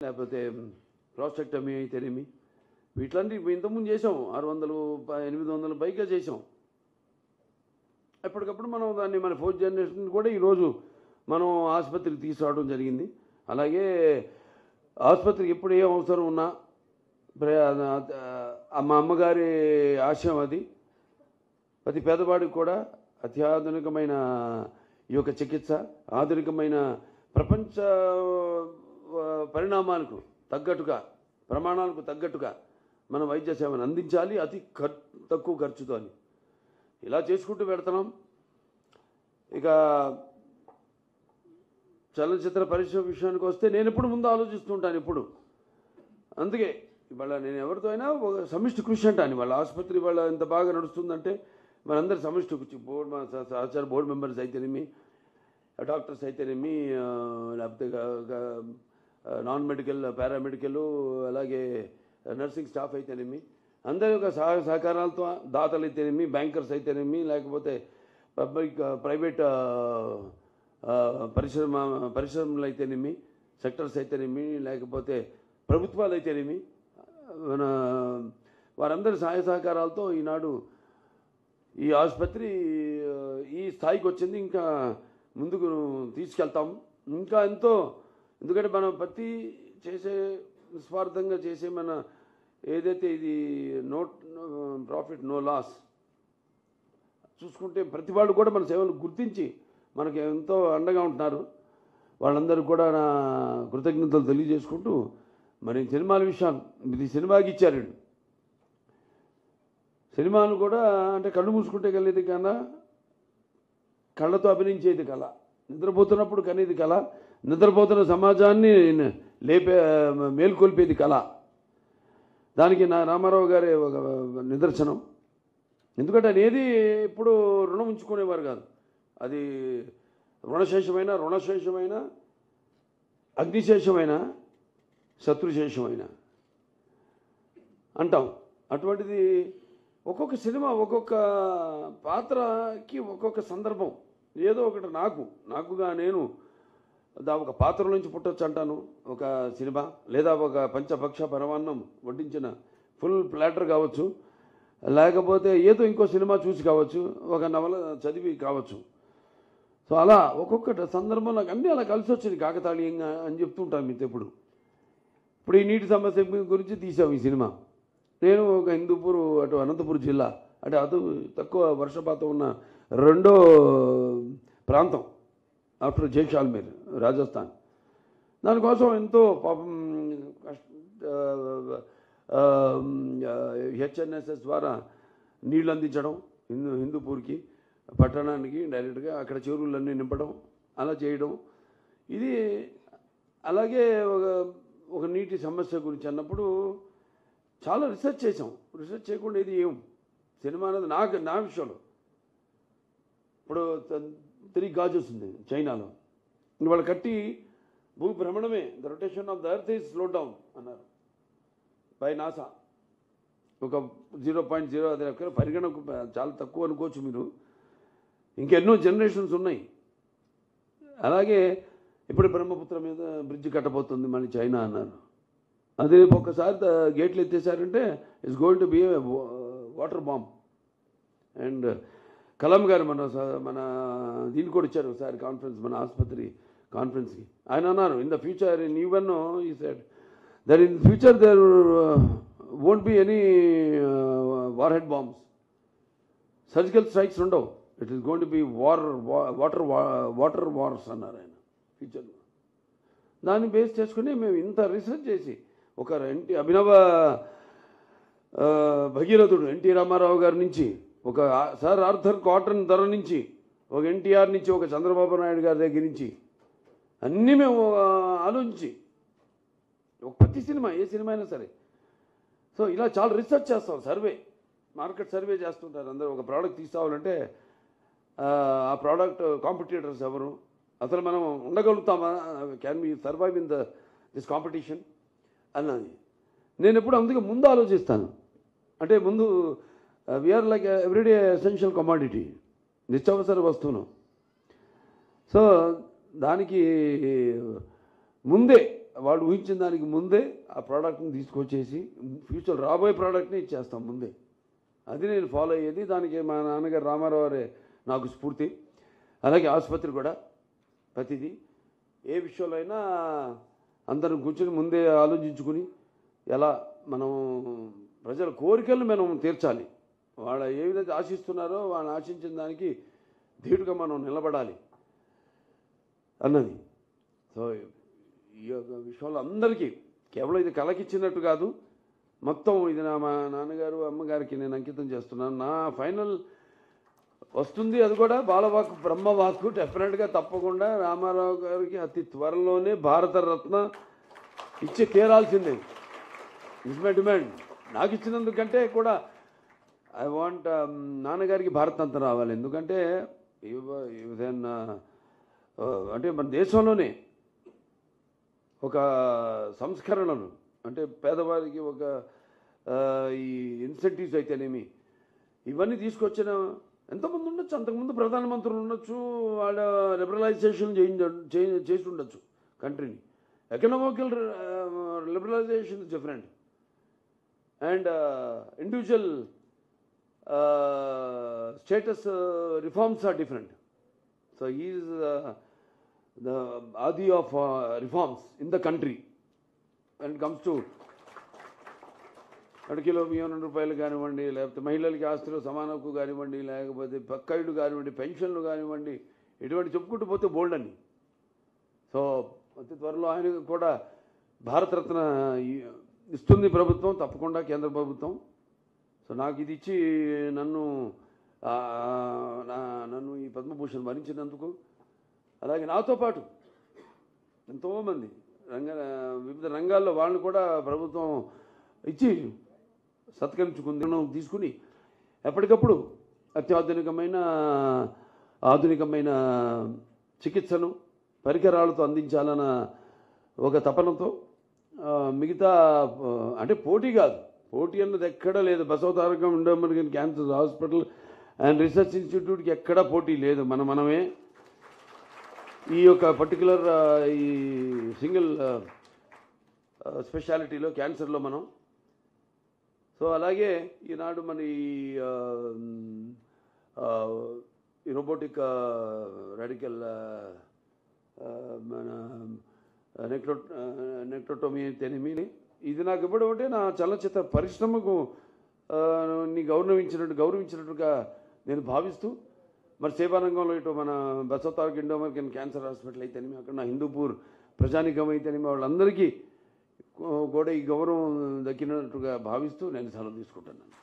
లేకపోతే ప్రాస్టెక్టమీ అయితేనేమి వీటిలన్నీ ఇంతకుముందు చేసాం 600 800 పైగా చేసాం. ఎప్పటికప్పుడు మనం దాన్ని మన 4th జనరేషన్ కూడా ఈరోజు మనం ఆసుపత్రికి తీసుకురావడం జరిగింది. అలాగే ఆసుపత్రికి ఎప్పుడు ఏ అవసరం ఉన్నా మా అమ్మగారి ఆశయం అది. ప్రతి పేదవాడికి కూడా అత్యాధునికమైన ఈ యొక్క చికిత్స, ఆధునికమైన ప్రపంచ పరిణామాలకు తగ్గట్టుగా, ప్రమాణాలకు తగ్గట్టుగా మన వైద్య సేవను అందించాలి, అతి తక్కువ ఖర్చుతో అని ఇలా చేసుకుంటూ పెడుతున్నాం. ఇక చలనచిత్ర పరిశ్రమ విషయానికి వస్తే నేను ఎప్పుడు ముందు ఆలోచిస్తుంటాను ఎప్పుడు. అందుకే ఇవాళ నేను ఎవరితో అయినా ఒక సమిష్టి కృషి అంటాను. వాళ్ళ ఆసుపత్రి వాళ్ళ ఎంత బాగా నడుస్తుందంటే మనందరి సమిష్టి కృషి, సహచార బోర్డు మెంబర్స్ అయితేనేమి, డాక్టర్స్ అయితేనేమి, లేకపోతే నాన్ మెడికల్, పారామెడికల్, అలాగే నర్సింగ్ స్టాఫ్ అయితేనేమి, అందరి యొక్క సహకారాలతో, దాతలు అయితేనేమి, బ్యాంకర్స్ అయితేనేమి, లేకపోతే పబ్లిక్ ప్రైవేట్ పరిశ్రమలు అయితేనేమి, సెక్టర్స్ అయితేనేమి, లేకపోతే ప్రభుత్వాలు అయితేనేమి, మన వారందరి సహాయ సహకారాలతో ఈనాడు ఈ ఆసుపత్రి ఈ స్థాయికి వచ్చింది. ఇంకా ముందుకు తీసుకెళ్తాం. ఇంకా ఎంతో, ఎందుకంటే మనం ప్రతి చేసే నిస్వార్థంగా చేసే మన ఏదైతే ఇది నో ప్రాఫిట్ నో లాస్ చూసుకుంటే ప్రతి వాళ్ళు కూడా మన సేవలు గుర్తించి మనకి ఎంతో అండగా ఉంటున్నారు. వాళ్ళందరూ కూడా నా కృతజ్ఞతలు తెలియజేసుకుంటూ, మరి సినిమాల విషయాలు ఇది సినిమాకి ఇచ్చారు. సినిమాను కూడా అంటే కళ్ళు మూసుకుంటే కలిగేది కన్నా కళ్ళతో అభినయించేది కళ, నిద్రపోతున్నప్పుడు కనేది కళ, నిద్రపోతున్న సమాజాన్ని మేల్కొల్పేది కళ. దానికి నా రామారావు గారి ఒక నిదర్శనం. ఎందుకంటే అనేది ఎప్పుడు రుణం ఉంచుకునేవారు కాదు. అది రుణశేషమైన అగ్నిశేషమైన శత్రుశేషమైన అంటాం. అటువంటిది ఒక్కొక్క సినిమా ఒక్కొక్క పాత్రకి ఒక్కొక్క సందర్భం ఏదో ఒకటి నాకుగా నేను ఒక పాత్ర నుంచి పుట్టొచ్చు అంటాను. ఒక సినిమా లేదా ఒక పంచభక్ష పరమాన్నం వడ్డించిన ఫుల్ ప్లాటర్ కావచ్చు, లేకపోతే ఏదో ఇంకో సినిమా చూసి కావచ్చు, ఒక నవల చదివి కావచ్చు. సో అలా ఒక్కొక్క సందర్భం నాకు అన్నీ అలా కలిసి వచ్చింది కాకతాళీయంగా అని చెప్తుంటాను మీతో. ఇప్పుడు ఈ నీటి సమస్య గురించి తీసాం ఈ సినిమా. నేను ఒక హిందూపూర్ అటు అనంతపురం జిల్లా అంటే అటు తక్కువ వర్షపాతం ఉన్న రెండో ప్రాంతం ఆఫ్టర్ జైసాల్మేర్ రాజస్థాన్. దానికోసం ఎంతో పాపం హెచ్ఎన్ఎస్ఎస్ ద్వారా నీళ్ళు అందించడం హిందూపూర్కి, పట్టణానికి డైరెక్ట్గా అక్కడ చెరువులన్నీ నింపడం, అలా చేయడం. ఇది అలాగే ఒక నీటి సమస్య గురించి అన్నప్పుడు చాలా రీసెర్చ్ చేసాం. రీసెర్చ్ చేయకుండా ఇది సినిమా అనేది నా విషయంలో. ఇప్పుడు 3 గాజెస్ ఉంది చైనాలో, వాళ్ళు కట్టి భూ భ్రమణమే, the rotation of the earth is slow down అన్నారు బై నాసా. ఒక 0.0 అది పరిగణకు చాలా తక్కువ అనుకోవచ్చు మీరు. ఇంకెన్నో జనరేషన్స్ ఉన్నాయి. అలాగే ఇప్పుడు బ్రహ్మపుత్ర మీద బ్రిడ్జ్ కట్టబోతుంది మళ్ళీ చైనా అన్నారు. అది ఒక్కసారి గేట్లు ఎత్తేసారంటే it's going to be water bomb. And Kalam గారు మన దీన్ని కూడా ఇచ్చారు ఒకసారి కాన్ఫరెన్స్, మన ఆసుపత్రి కాన్ఫరెన్స్కి. ఆయన అన్నారు, in the future in even he said there in future there won't be any war head bombs, surgical strikes ఉండవు. It is going to be water wars అన్నారు ఆయన ఫ్యూచర్లో. దాన్ని బేస్ చేసుకుని మేము ఇంత రీసెర్చ్ చేసి ఒక అభినవ భగీరథుడు ఎన్టీ రామారావు గారి నుంచి, ఒక సర్ ఆర్థర్ కాటన్ ధర నుంచి, ఒక ఎన్టీఆర్ నుంచి, ఒక చంద్రబాబు నాయుడు గారి దగ్గర నుంచి అన్నీ మేము ఆలోచించి ఒక ప్రతి సినిమా ఏ సినిమా అయినా సరే. సో ఇలా చాలా రీసెర్చ్ చేస్తాం, మార్కెట్ సర్వే చేస్తుంటారు అందరూ. ఒక ప్రోడక్ట్ తీసుకోవాలంటే ఆ ప్రోడక్ట్ కాంపిటీటర్స్ ఎవరు, అసలు మనం ఉండగలుగుతామా, can be survive in this competition అన్నది నేను ఎప్పుడు అందుకే ముందు ఆలోచిస్తాను. అంటే ముందు we're like everyday essential commodity, నిత్యావసర వస్తువును. సో దానికి ముందే వాళ్ళు ఊహించిన దానికి ముందే ఆ ప్రోడక్ట్ని తీసుకొచ్చేసి ఫ్యూచర్ రాబోయే ప్రోడక్ట్ని ఇచ్చేస్తాం ముందే. అది నేను ఫాలో అయ్యేది. దానికి మా నాన్నగారు రామారావు గారే నాకు స్ఫూర్తి. అలాగే ఆసుపత్రి కూడా ప్రతిదీ ఏ విషయంలో అయినా అందరం కూర్చొని ముందే ఆలోచించుకుని ఎలా మనం ప్రజల కోరికలను మనం తీర్చాలి. వాళ్ళ ఏ విధంగా ఆశిస్తున్నారో వాళ్ళని ఆశించిన దానికి ధీటుగా మనం నిలబడాలి అన్నది. సో ఈ యొక్క విషయంలో అందరికీ కేవలం ఇది కలకిచ్చినట్టు కాదు, మొత్తం ఇది మా నాన్నగారు అమ్మగారికి నేను అంకితం చేస్తున్నాను. నా ఫైనల్ వస్తుంది, అది కూడా బాలవాక్కు బ్రహ్మవాక్కు. డెఫినెట్గా తప్పకుండా రామారావు గారికి అతి త్వరలోనే భారతరత్న ఇచ్చి తీరాల్సిందే. Is my demand. నాకు ఇచ్చినందుకంటే కూడా ఐ వాంట్ నాన్నగారికి భారతరత్న రావాలి. ఎందుకంటే అంటే మన దేశంలోనే ఒక సంస్కరణలు అంటే పేదవారికి ఒక ఈ ఇన్సెంటివ్స్ అయితేనేమి ఇవన్నీ తీసుకొచ్చిన ఎంతమంది ఉండొచ్చు. అంతకుముందు ప్రధానమంత్రులు ఉండొచ్చు, వాళ్ళ లిబరలైజేషన్ చేసి ఉండొచ్చు కంట్రీని. Economical liberalisation is different and individual states reforms are different. So he is the adi of reforms in the country when it comes to అడికిలో బియ్యం రూపాయలు కానివ్వండి, లేకపోతే మహిళలకి ఆస్తులు సమాన హక్కు కానివ్వండి, లేకపోతే పక్కాయిలు కానివ్వండి, పెన్షన్లు కానివ్వండి, ఇటువంటి చెప్పుకుంటూ పోతే బోల్డ్ అని. సో అతి త్వరలో ఆయన కూడా భారతరత్న ఇస్తుంది ప్రభుత్వం, తప్పకుండా కేంద్ర ప్రభుత్వం. సో నాకు ఇది ఇచ్చి నన్ను ఈ పద్మభూషణ్ భరించినందుకు, అలాగే నాతో పాటు ఎంతోమంది వివిధ రంగాల్లో వాళ్ళని కూడా ప్రభుత్వం ఇచ్చి సత్కరించుకుంది. తీసుకుని ఎప్పటికప్పుడు ఆధునికమైన చికిత్సను పరికరాలతో అందించాలన్న ఒక తపనతో మిగతా అంటే పోటీ కాదు, పోటీ అన్నది ఎక్కడా లేదు. Basavatarakam Indo American cancer hospital and research ఇన్స్టిట్యూట్కి ఎక్కడా పోటీ లేదు. మనమే ఈ యొక్క పర్టికులర్ ఈ సింగిల్ స్పెషాలిటీలో క్యాన్సర్లో మనం. సో అలాగే ఈనాడు మన ఈ రోబోటిక్ రాడికల్ మన నెక్రోటోమీ అయితేనేమి, ఇది నాకు ఇవ్వడం అంటే నా చలనచిత్ర పరిశ్రమకు గౌరవించినట్టుగా నేను భావిస్తూ, మరి సేవా రంగంలో ఇటు మన Basavataraka Indo American cancer hospital అయితేనేమి, అక్కడ నా హిందూపూర్ ప్రజానికం అయితేనేమి, వాళ్ళందరికీ కూడా ఈ గౌరవం దక్కినట్టుగా భావిస్తూ నేను సెలవు తీసుకుంటున్నాను.